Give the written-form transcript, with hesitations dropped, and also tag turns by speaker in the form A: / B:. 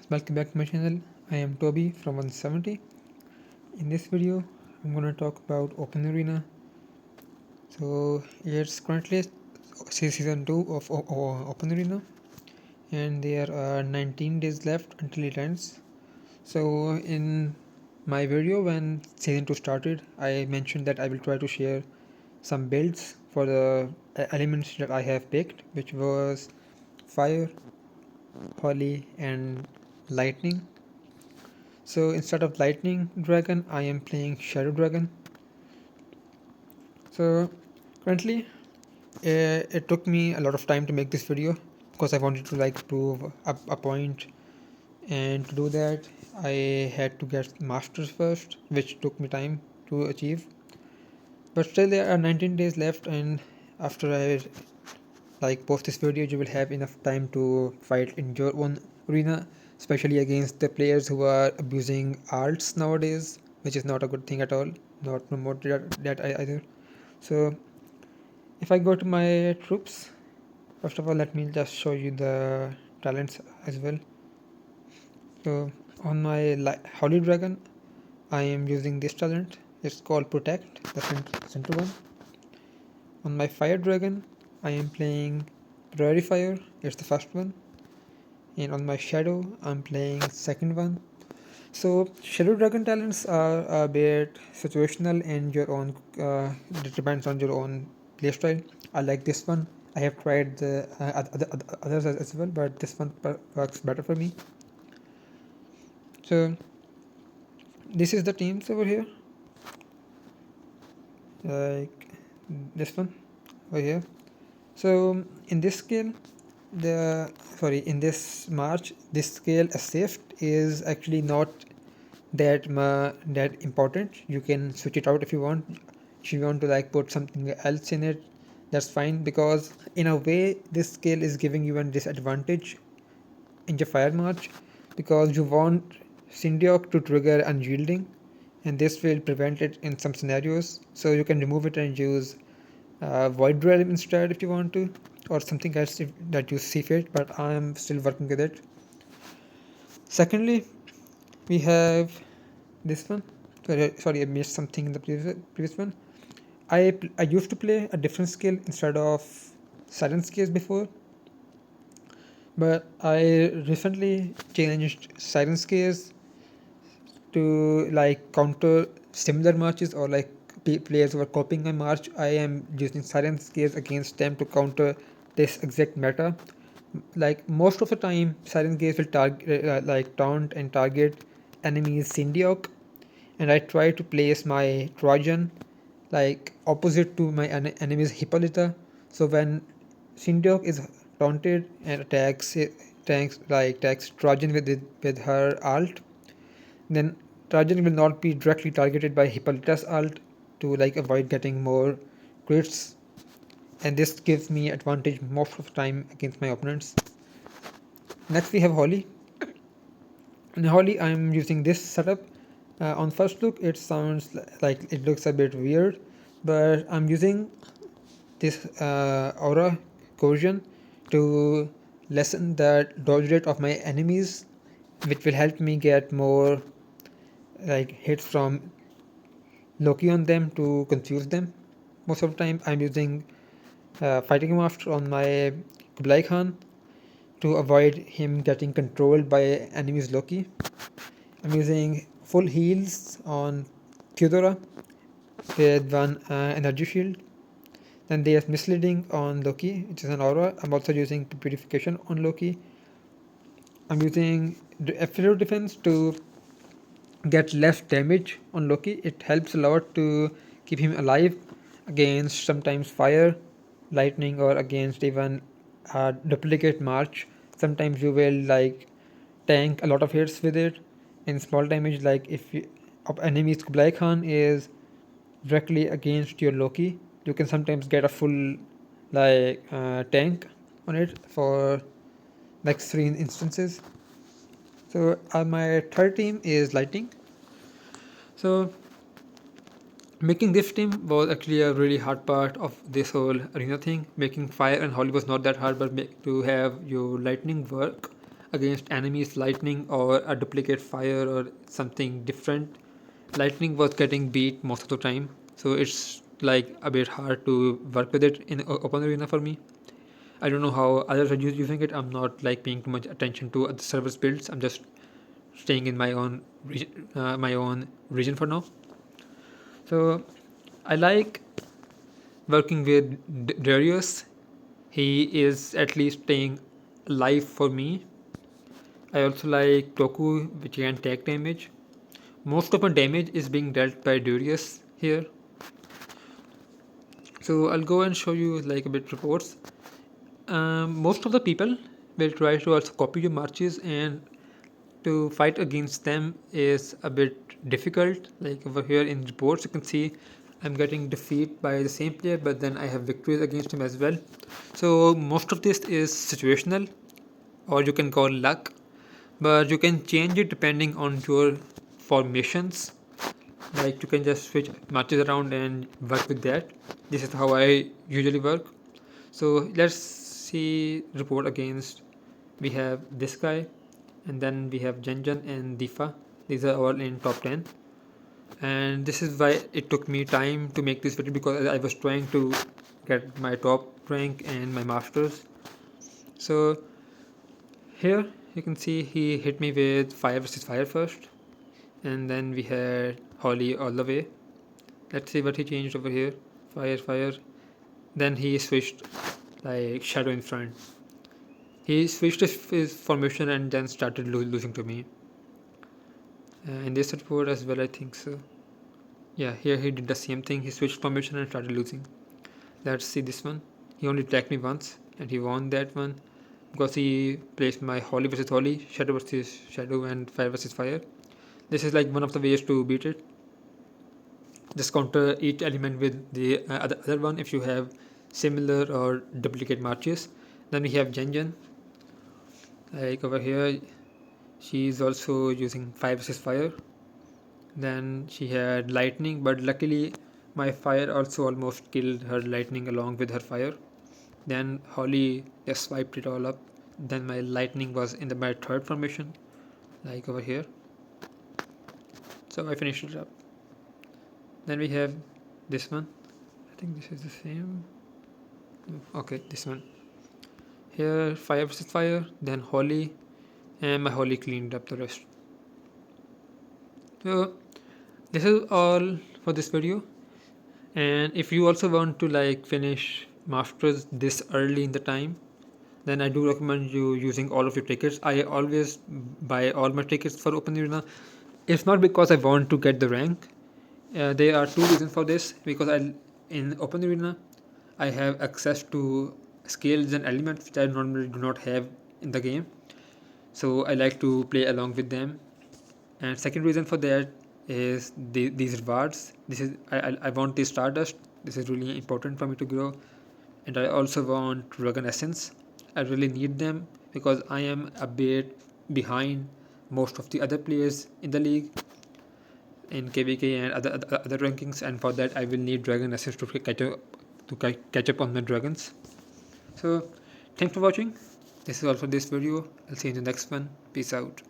A: Welcome back to my channel. I am Toby from 170. In this video, I'm going to talk about Open Arena. So it's currently season 2 of Open Arena, and there are 19 days left until it ends. So in my video when season 2 started, I mentioned that I will try to share some builds for the elements that I have picked, which was fire, holy, and lightning. So instead of lightning dragon, I am playing shadow dragon. So currently, it took me a lot of time to make this video because I wanted to prove a point, and to do that I had to get masters first, which took me time to achieve. But still, there are 19 days left, and after I post this video, you will have enough time to fight in your own arena, especially against the players who are abusing alts nowadays, which is not a good thing at all. Not promoted that either. So if I go to my troops, first of all, let me just show you the talents as well. So on my Holy Dragon, I am using this talent. It's called Protect, the center one. On my Fire Dragon, I am playing Prairie Fire. It's the first one. And on my Shadow, I'm playing second one. So Shadow Dragon talents are a bit situational and your own. It depends on your own playstyle. I like this one. I have tried the others as well, but this one works better for me. So this is the teams over here, like this one over here. So in this scale, in this march, this scale a shift is actually not that important. You can switch it out if you want. If you want to put something else in it, that's fine, because in a way this scale is giving you a disadvantage in the fire march, because you want Syndiok to trigger unyielding, and this will prevent it in some scenarios. So you can remove it and use Void Realm instead if you want to, or something else that you see fit, but I'm still working with it. Secondly, we have this one. Sorry, I missed something in the previous one. I used to play a different skill instead of silence case before, but I recently changed silence case to counter similar marches, or players who are copying my march. I am using silence case against them to counter this exact meta. Like most of the time, silence case will target taunt and target enemies Syndiok, and I try to place my Trojan opposite to my enemy's Hippolyta. So when Syndiok is taunted and attacks Trojan with her alt, then Trajan will not be directly targeted by Hippolyta's ult to avoid getting more crits, and this gives me advantage most of the time against my opponents. Next we have Holly. In Holly I am using this setup. On first look it sounds like it looks a bit weird, but I'm using this aura cohesion to lessen the dodge rate of my enemies, which will help me get more hits from Loki on them to confuse them. Most of the time, I'm using Fighting Master on my Kublai Khan to avoid him getting controlled by enemies Loki. I'm using full heals on Theodora with one energy shield. Then there's Misleading on Loki, which is an aura. I'm also using Purification on Loki. I'm using Absolute Defense to get less damage on Loki. It helps a lot to keep him alive against sometimes fire, lightning, or against even a duplicate march. Sometimes you will tank a lot of hits with it in small damage. Like if enemy's Kublai Khan is directly against your Loki, you can sometimes get a full tank on it for like 3 instances. So my third team is Lightning. So making this team was actually a really hard part of this whole arena thing. Making fire and holy was not that hard, but to have your lightning work against enemies lightning or a duplicate fire or something different, lightning was getting beat most of the time, so it's like a bit hard to work with it in open arena for me. I don't know how others are using it. I'm not like paying too much attention to other servers builds. I'm just staying in my own region for now. So I like working with Darius. He is at least staying alive for me. I also like Toku, which can take damage. Most of my damage is being dealt by Darius here. So I'll go and show you like a bit reports. Most of the people will try to also copy your marches, and to fight against them is a bit difficult. Like over here in reports, you can see I'm getting defeat by the same player, but then I have victories against him as well. So most of this is situational, or you can call luck, but you can change it depending on your formations. Like you can just switch marches around and work with that. This is how I usually work. So let's see report against. We have this guy, and then we have Janjan and Difa. These are all in top 10. And this is why it took me time to make this video, because I was trying to get my top rank and my masters. So here you can see he hit me with fire versus fire first, and then we had Holly all the way. Let's see what he changed over here. Fire, fire. Then he switched like shadow in front. He switched his formation and then started losing to me. In this report as well, I think so. Yeah, here he did the same thing. He switched formation and started losing. Let's see this one. He only attacked me once and he won that one because he placed my Holly versus Holly, Shadow versus Shadow, and Fire versus Fire. This is like one of the ways to beat it. Just counter each element with the other one if you have similar or duplicate marches. Then we have Genjan. Like over here, she is also using Fire versus Fire. Then she had lightning, but luckily my fire also almost killed her lightning along with her fire. Then Holly just wiped it all up. Then my lightning was in my third formation, like over here. So I finished it up. Then we have this one. I think this is the same. Okay, this one. Here fire versus fire, then Holly, and my Holly cleaned up the rest. So this is all for this video. And if you also want to like finish masters this early in the time, then I do recommend you using all of your tickets. I always buy all my tickets for open arena. It's not because I want to get the rank. There are two reasons for this. Because in open arena I have access to skills and elements which I normally do not have in the game, so I like to play along with them. And second reason for that is these rewards. This is I want the stardust. This is really important for me to grow, and I also want dragon essence. I really need them because I am a bit behind most of the other players in the league in KVK and other rankings, and for that I will need dragon essence to catch up on the dragons. So thanks for watching. This is all for this video. I'll see you in the next one. Peace out.